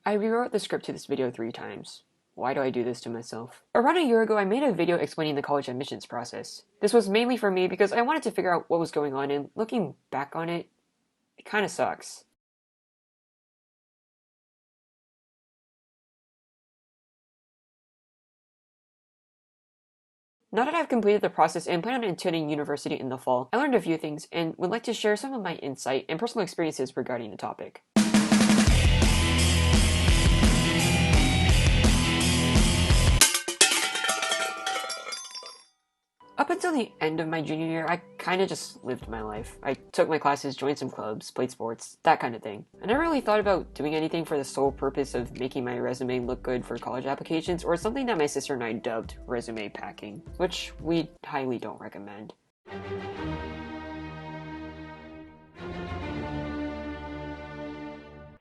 I rewrote the script to this video 3 times. Why do I do this to myself? Around a year ago, I made a video explaining the college admissions process. This was mainly for me because I wanted to figure out what was going on, and looking back on it, it kinda sucks. Now that I've completed the process and plan on attending university in the fall, I learned a few things and would like to share some of my insight and personal experiences regarding the topic. Up until the end of my junior year, I kinda just lived my life. I took my classes, joined some clubs, played sports, that kind of thing. I never really thought about doing anything for the sole purpose of making my resume look good for college applications, or something that my sister and I dubbed resume packing, which we highly don't recommend.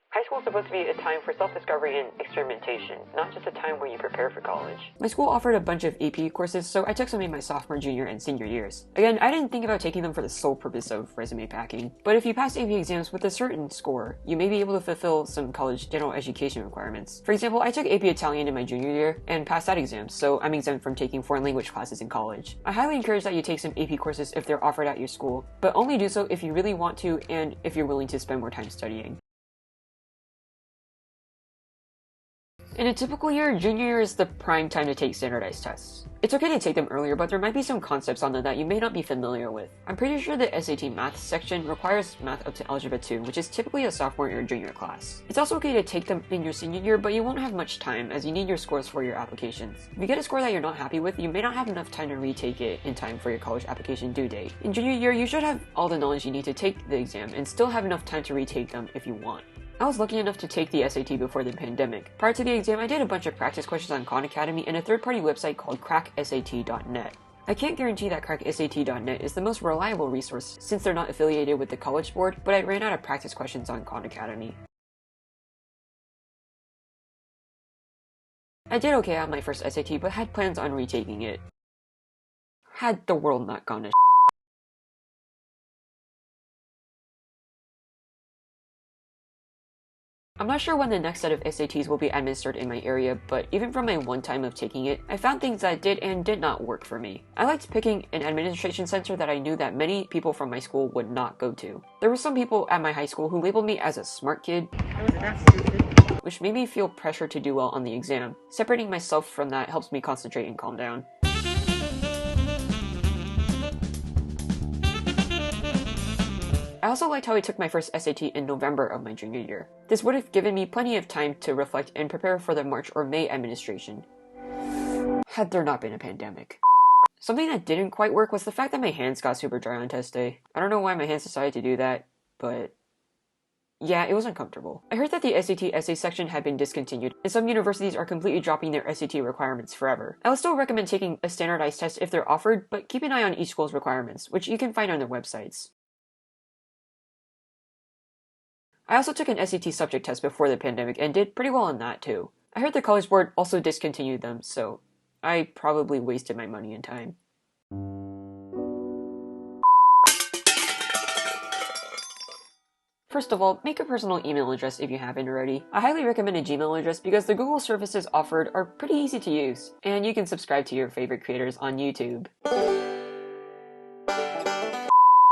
High school is supposed to be a time for self-discovery and experimentation, not just a time where you prepare for college. My school offered a bunch of AP courses, so I took some in my sophomore, junior, and senior years. Again, I didn't think about taking them for the sole purpose of resume packing, but if you pass AP exams with a certain score, you may be able to fulfill some college general education requirements. For example, I took AP Italian in my junior year and passed that exam, so I'm exempt from taking foreign language classes in college. I highly encourage that you take some AP courses if they're offered at your school, but only do so if you really want to and if you're willing to spend more time studying. In a typical year, junior year is the prime time to take standardized tests. It's okay to take them earlier, but there might be some concepts on them that you may not be familiar with. I'm pretty sure the SAT math section requires math up to Algebra 2, which is typically a sophomore or junior class. It's also okay to take them in your senior year, but you won't have much time as you need your scores for your applications. If you get a score that you're not happy with, you may not have enough time to retake it in time for your college application due date. In junior year, you should have all the knowledge you need to take the exam and still have enough time to retake them if you want. I was lucky enough to take the SAT before the pandemic. Prior to the exam, I did a bunch of practice questions on Khan Academy and a third-party website called cracksat.net. I can't guarantee that cracksat.net is the most reliable resource since they're not affiliated with the College Board, but I ran out of practice questions on Khan Academy. I did okay on my first SAT, but had plans on retaking it. Had the world not gone to I'm not sure when the next set of SATs will be administered in my area, but even from my one time of taking it, I found things that did and did not work for me. I liked picking an administration center that I knew that many people from my school would not go to. There were some people at my high school who labeled me as a smart kid, which made me feel pressure to do well on the exam. Separating myself from that helps me concentrate and calm down. I also liked how I took my first SAT in November of my junior year. This would have given me plenty of time to reflect and prepare for the March or May administration, had there not been a pandemic. Something that didn't quite work was the fact that my hands got super dry on test day. I don't know why my hands decided to do that, but yeah, it was uncomfortable. I heard that the SAT essay section had been discontinued, and some universities are completely dropping their SAT requirements forever. I would still recommend taking a standardized test if they're offered, but keep an eye on each school's requirements, which you can find on their websites. I also took an SAT subject test before the pandemic and did pretty well on that too. I heard the College Board also discontinued them, so I probably wasted my money and time. First of all, make a personal email address if you haven't already. I highly recommend a Gmail address because the Google services offered are pretty easy to use, and you can subscribe to your favorite creators on YouTube.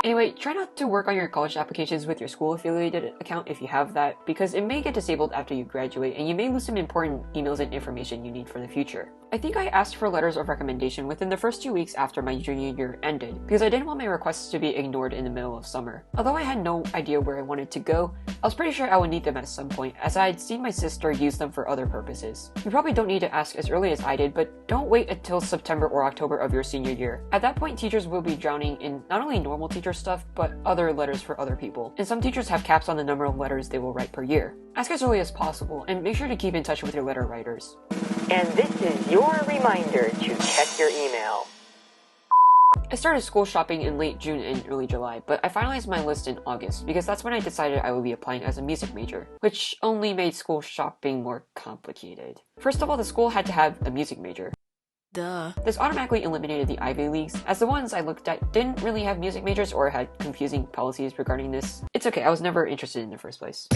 Anyway, try not to work on your college applications with your school-affiliated account if you have that, because it may get disabled after you graduate and you may lose some important emails and information you need for the future. I think I asked for letters of recommendation within the first 2 weeks after my junior year ended, because I didn't want my requests to be ignored in the middle of summer. Although I had no idea where I wanted to go, I was pretty sure I would need them at some point, as I had seen my sister use them for other purposes. You probably don't need to ask as early as I did, but don't wait until September or October of your senior year. At that point, teachers will be drowning in not only normal teacher stuff, but other letters for other people. And some teachers have caps on the number of letters they will write per year. Ask as early as possible, and make sure to keep in touch with your letter writers. And this is your reminder to check your email. I started school shopping in late June and early July, but I finalized my list in August because that's when I decided I would be applying as a music major, which only made school shopping more complicated. First of all, the school had to have a music major. Duh. This automatically eliminated the Ivy Leagues, as the ones I looked at didn't really have music majors or had confusing policies regarding this. It's okay, I was never interested in the first place.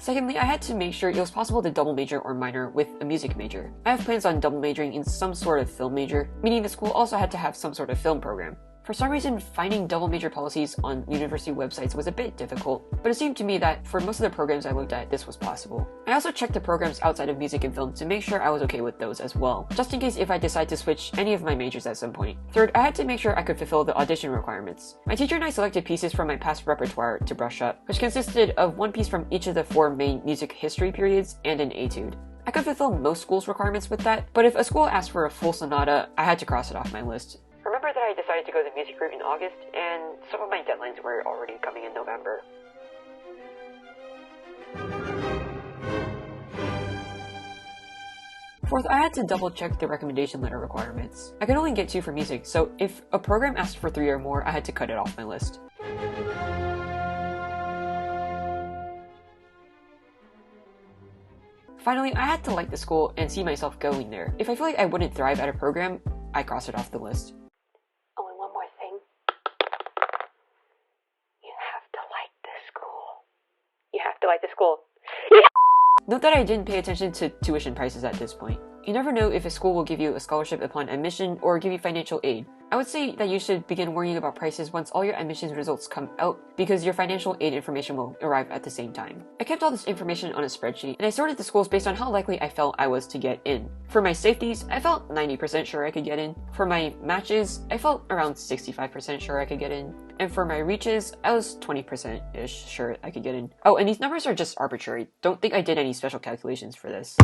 Secondly, I had to make sure it was possible to double major or minor with a music major. I have plans on double majoring in some sort of film major, meaning the school also had to have some sort of film program. For some reason, finding double major policies on university websites was a bit difficult, but it seemed to me that for most of the programs I looked at, this was possible. I also checked the programs outside of music and film to make sure I was okay with those as well, just in case if I decide to switch any of my majors at some point. Third, I had to make sure I could fulfill the audition requirements. My teacher and I selected pieces from my past repertoire to brush up, which consisted of one piece from each of the 4 main music history periods and an etude. I could fulfill most schools' requirements with that, but if a school asked for a full sonata, I had to cross it off my list. Remember that I decided to go the music route in August, and some of my deadlines were already coming in November. Fourth, I had to double check the recommendation letter requirements. I could only get 2 for music, so if a program asked for 3 or more, I had to cut it off my list. Finally, I had to like the school and see myself going there. If I feel like I wouldn't thrive at a program, I cross it off the list. Oh, and one more thing. You have to like the school. You have to like the school. Note that I didn't pay attention to tuition prices at this point. You never know if a school will give you a scholarship upon admission or give you financial aid. I would say that you should begin worrying about prices once all your admissions results come out, because your financial aid information will arrive at the same time. I kept all this information on a spreadsheet, and I sorted the schools based on how likely I felt I was to get in. For my safeties, I felt 90% sure I could get in. For my matches, I felt around 65% sure I could get in. And for my reaches, I was 20%-ish sure I could get in. Oh, and these numbers are just arbitrary. Don't think I did any special calculations for this.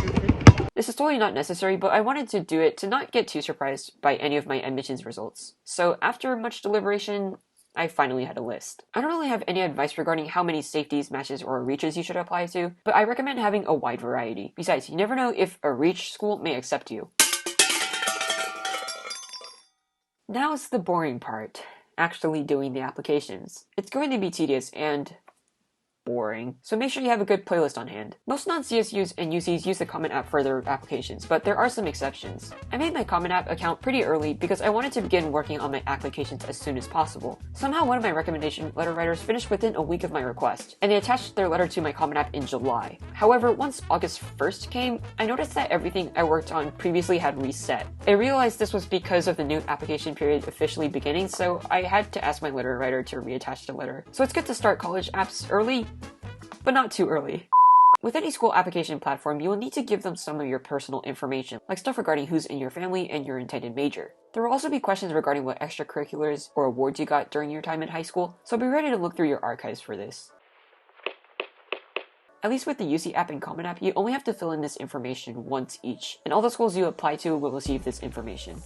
This is totally not necessary, but I wanted to do it to not get too surprised by any of my admissions results. So after much deliberation, I finally had a list. I don't really have any advice regarding how many safeties, matches, or reaches you should apply to, but I recommend having a wide variety. Besides, you never know if a reach school may accept you. Now's the boring part. Actually doing the applications. It's going to be tedious and boring, so make sure you have a good playlist on hand. Most non-CSUs and UCs use the Common App for their applications, but there are some exceptions. I made my Common App account pretty early because I wanted to begin working on my applications as soon as possible. Somehow one of my recommendation letter writers finished within a week of my request, and they attached their letter to my Common App in July. However, once August 1st came, I noticed that everything I worked on previously had reset. I realized this was because of the new application period officially beginning, so I had to ask my letter writer to reattach the letter. So it's good to start college apps early, but not too early. With any school application platform, you will need to give them some of your personal information, like stuff regarding who's in your family and your intended major. There will also be questions regarding what extracurriculars or awards you got during your time in high school, so be ready to look through your archives for this. At least with the UC app and Common App, you only have to fill in this information once each, and all the schools you apply to will receive this information.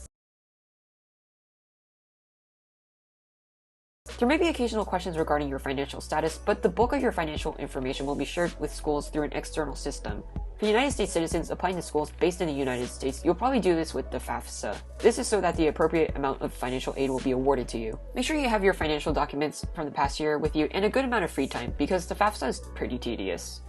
There may be occasional questions regarding your financial status, but the bulk of your financial information will be shared with schools through an external system. For United States citizens applying to schools based in the United States, you'll probably do this with the FAFSA. This is so that the appropriate amount of financial aid will be awarded to you. Make sure you have your financial documents from the past year with you and a good amount of free time, because the FAFSA is pretty tedious.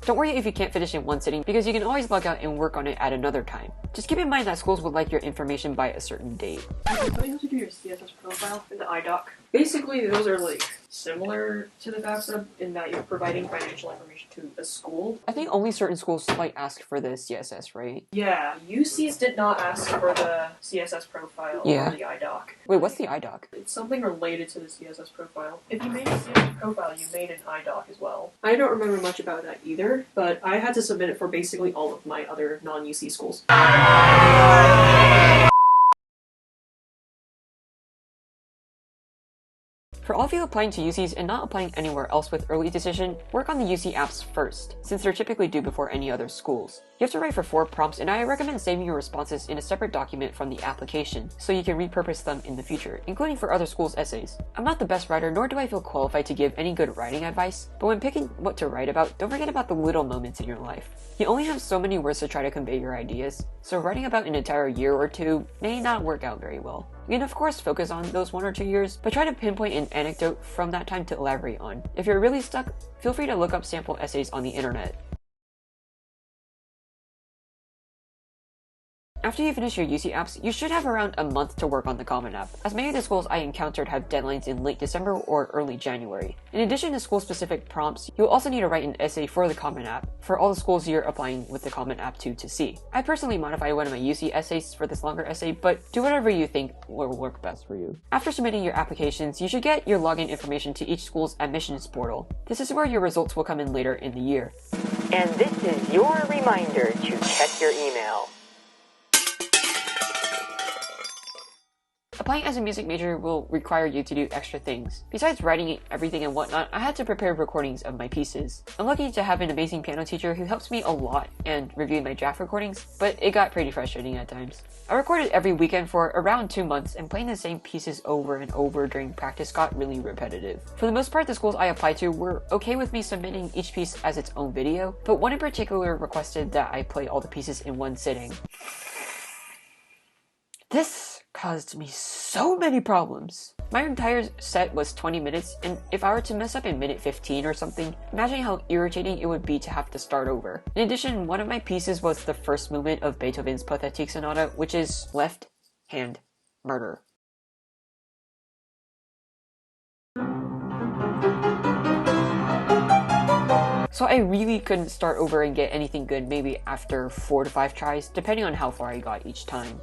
Don't worry if you can't finish in one sitting, because you can always log out and work on it at another time. Just keep in mind that schools would like your information by a certain date. Don't you have to do your CSS profile in the iDoc? Basically, those are like similar to the FAFSA in that you're providing financial information to a school. I think only certain schools might ask for the CSS, right? Yeah, UCs did not ask for the CSS profile or the iDoc. Wait, what's the iDoc? It's something related to the CSS profile. If you made a CSS profile, you made an iDoc as well. I don't remember much about that either, but I had to submit it for basically all of my other non-UC schools. For all of you applying to UCs and not applying anywhere else with early decision, work on the UC apps first, since they're typically due before any other schools. You have to write for 4 prompts, and I recommend saving your responses in a separate document from the application, so you can repurpose them in the future, including for other schools' essays. I'm not the best writer, nor do I feel qualified to give any good writing advice, but when picking what to write about, don't forget about the little moments in your life. You only have so many words to try to convey your ideas, so writing about an entire year or 2 may not work out very well. You can of course focus on those 1 or 2 years, but try to pinpoint an anecdote from that time to elaborate on. If you're really stuck, feel free to look up sample essays on the internet. After you finish your UC apps, you should have around a month to work on the Common App, as many of the schools I encountered have deadlines in late December or early January. In addition to school-specific prompts, you'll also need to write an essay for the Common App for all the schools you're applying with the Common App to see. I personally modified one of my UC essays for this longer essay, but do whatever you think will work best for you. After submitting your applications, you should get your login information to each school's admissions portal. This is where your results will come in later in the year. And this is your reminder to check your email. Applying as a music major will require you to do extra things. Besides writing everything and whatnot, I had to prepare recordings of my pieces. I'm lucky to have an amazing piano teacher who helps me a lot and reviewed my draft recordings, but it got pretty frustrating at times. I recorded every weekend for around 2 months, and playing the same pieces over and over during practice got really repetitive. For the most part, the schools I applied to were okay with me submitting each piece as its own video, but one in particular requested that I play all the pieces in one sitting. This caused me so many problems. My entire set was 20 minutes, and if I were to mess up in minute 15 or something, imagine how irritating it would be to have to start over. In addition, one of my pieces was the first movement of Beethoven's Pathetique Sonata, which is Left Hand Murder. So I really couldn't start over and get anything good maybe after 4 to 5 tries, depending on how far I got each time.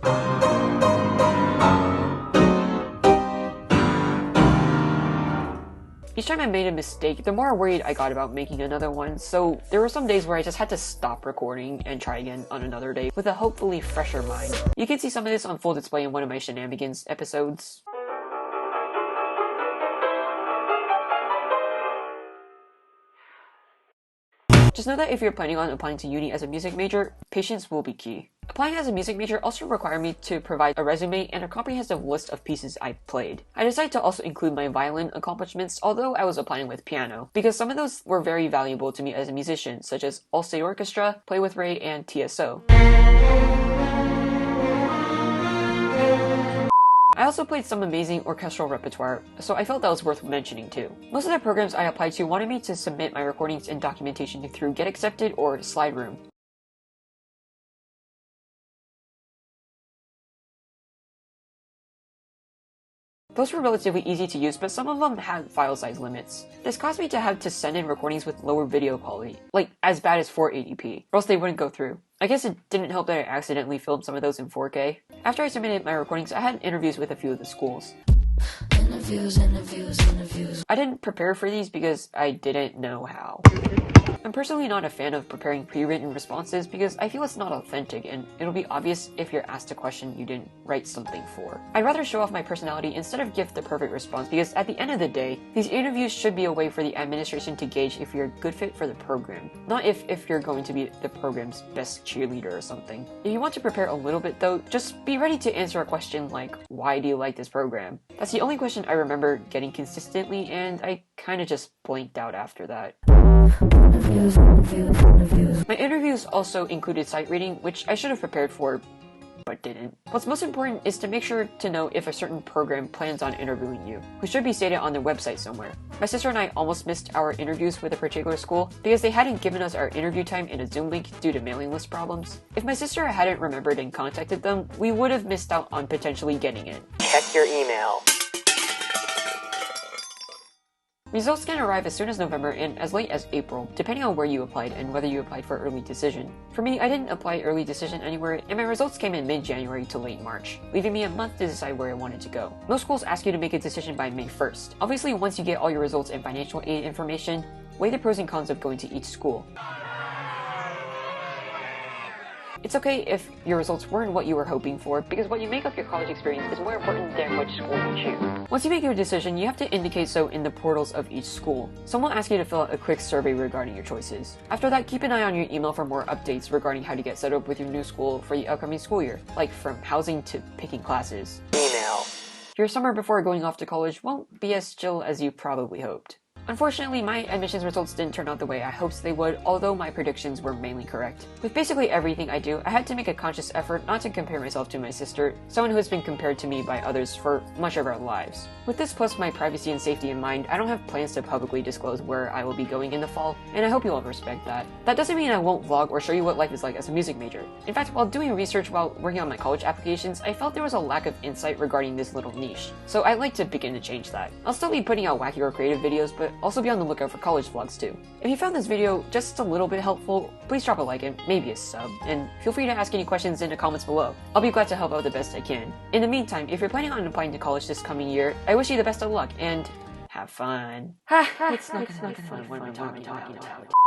Each time I made a mistake, the more worried I got about making another one, so there were some days where I just had to stop recording and try again on another day with a hopefully fresher mind. You can see some of this on full display in one of my shenanigans episodes. Just know that if you're planning on applying to uni as a music major, patience will be key. Applying as a music major also required me to provide a resume and a comprehensive list of pieces I played. I decided to also include my violin accomplishments, although I was applying with piano, because some of those were very valuable to me as a musician, such as All State Orchestra, Play with Ray, and TSO. I also played some amazing orchestral repertoire, so I felt that was worth mentioning too. Most of the programs I applied to wanted me to submit my recordings and documentation through Get Accepted or SlideRoom. Those were relatively easy to use, but some of them had file size limits. This caused me to have to send in recordings with lower video quality, like as bad as 480p, or else they wouldn't go through. I guess it didn't help that I accidentally filmed some of those in 4K. After I submitted my recordings, I had interviews with a few of the schools. Interviews. I didn't prepare for these because I didn't know how. I'm personally not a fan of preparing pre-written responses because I feel it's not authentic and it'll be obvious if you're asked a question you didn't write something for. I'd rather show off my personality instead of give the perfect response because at the end of the day, these interviews should be a way for the administration to gauge if you're a good fit for the program, not if you're going to be the program's best cheerleader or something. If you want to prepare a little bit though, just be ready to answer a question like, why do you like this program? That's the only question I remember getting consistently and I kinda just blanked out after that. My interviews also included sight reading, which I should have prepared for, but didn't. What's most important is to make sure to know if a certain program plans on interviewing you, which should be stated on their website somewhere. My sister and I almost missed our interviews with a particular school because they hadn't given us our interview time in a Zoom link due to mailing list problems. If my sister hadn't remembered and contacted them, we would have missed out on potentially getting in. Check your email. Results can arrive as soon as November and as late as April, depending on where you applied and whether you applied for early decision. For me, I didn't apply early decision anywhere, and my results came in mid-January to late March, leaving me a month to decide where I wanted to go. Most schools ask you to make a decision by May 1st. Obviously, once you get all your results and financial aid information, weigh the pros and cons of going to each school. It's okay if your results weren't what you were hoping for, because what you make of your college experience is more important than which school you choose. Once you make your decision, you have to indicate so in the portals of each school. Some will ask you to fill out a quick survey regarding your choices. After that, keep an eye on your email for more updates regarding how to get set up with your new school for the upcoming school year, like from housing to picking classes. Email. Your summer before going off to college won't be as chill as you probably hoped. Unfortunately, my admissions results didn't turn out the way I hoped they would, although my predictions were mainly correct. With basically everything I do, I had to make a conscious effort not to compare myself to my sister, someone who has been compared to me by others for much of our lives. With this plus my privacy and safety in mind, I don't have plans to publicly disclose where I will be going in the fall, and I hope you all respect that. That doesn't mean I won't vlog or show you what life is like as a music major. In fact, while doing research while working on my college applications, I felt there was a lack of insight regarding this little niche. So I'd like to begin to change that. I'll still be putting out wacky or creative videos, but also be on the lookout for college vlogs too. If you found this video just a little bit helpful, please drop a like and maybe a sub, and feel free to ask any questions in the comments below. I'll be glad to help out the best I can. In the meantime, if you're planning on applying to college this coming year, I wish you the best of luck and have fun. It's not gonna be fun when we're talking about